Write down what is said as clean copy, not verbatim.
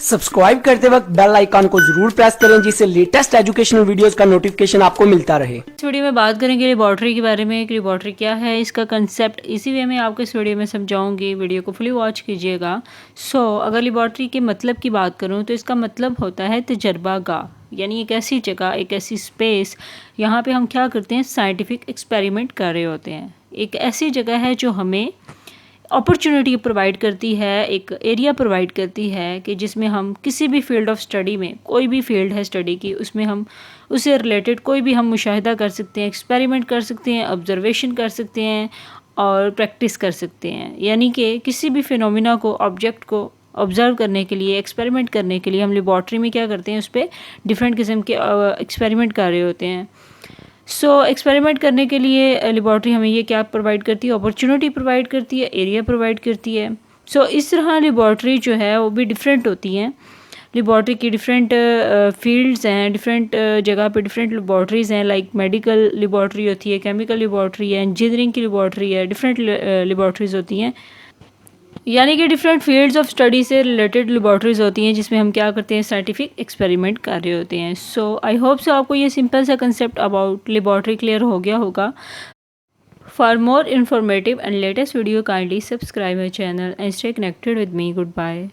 Subscribe करते वक्त bell icon को जरूर प्रेस करें जिससे लेटेस्ट एजुकेशनल वीडियोस का नोटिफिकेशन आपको मिलता रहे। इस वीडियो में बात करेंगे लेबॉर्ट्री के बारे में कि लेबॉर्ट्री क्या है, इसका कंसेप्ट इसी वे में आपको इस वीडियो में समझाऊंगी। वीडियो को फुली वॉच कीजिएगा। अगर लेबॉर्ट्री के मतलब की बात करूं तो इसका मतलब होता है तजर्बागाह, यानी एक ऐसी जगह, एक ऐसी स्पेस, यहाँ पे हम क्या करते हैं, साइंटिफिक एक्सपेरिमेंट कर रहे होते हैं। एक ऐसी जगह है जो हमें अपॉर्चुनिटी प्रोवाइड करती है, एक एरिया प्रोवाइड करती है कि जिसमें हम किसी भी फील्ड ऑफ स्टडी में, कोई भी फील्ड है स्टडी की, उसमें हम उससे रिलेटेड कोई भी हम मुशाहिदा कर सकते हैं, एक्सपेरिमेंट कर सकते हैं, ऑब्जर्वेशन कर सकते हैं और प्रैक्टिस कर सकते हैं। यानी कि किसी भी फिनोमिना को, ऑब्जेक्ट को ऑब्जर्व करने के लिए, एक्सपेरिमेंट करने के लिए हम लेबॉर्ट्री में क्या करते हैं, उस पर डिफरेंट किस्म के एक्सपेरिमेंट कर रहे होते हैं। एक्सपेरिमेंट करने के लिए लेबॉर्ट्री हमें ये क्या प्रोवाइड करती है, अपॉर्चुनिटी प्रोवाइड करती है, एरिया प्रोवाइड करती है। इस तरह लेबॉर्ट्री जो है वो भी डिफरेंट होती हैं। लेबॉर्ट्री की डिफरेंट फील्ड्स हैं, डिफरेंट जगह पे डिफरेंट लेबॉर्ट्रीज़ हैं। लाइक मेडिकल लेबॉर्ट्री होती है, केमिकल लेबॉर्ट्री है, इंजीनियरिंग की लेबॉर्ट्री है, डिफरेंट लेबॉर्ट्रीज़ होती हैं। यानी कि डिफरेंट फील्ड्स ऑफ स्टडी से रिलेटेड लेबॉर्ट्रीज होती हैं जिसमें हम क्या करते हैं, साइंटिफिक एक्सपेरिमेंट कर रहे होते हैं। आई होप सो आपको ये सिंपल सा कंसेप्ट अबाउट लेबॉर्ट्री क्लियर हो गया होगा। For more informative and latest video kindly subscribe my channel and stay connected with me. Good bye.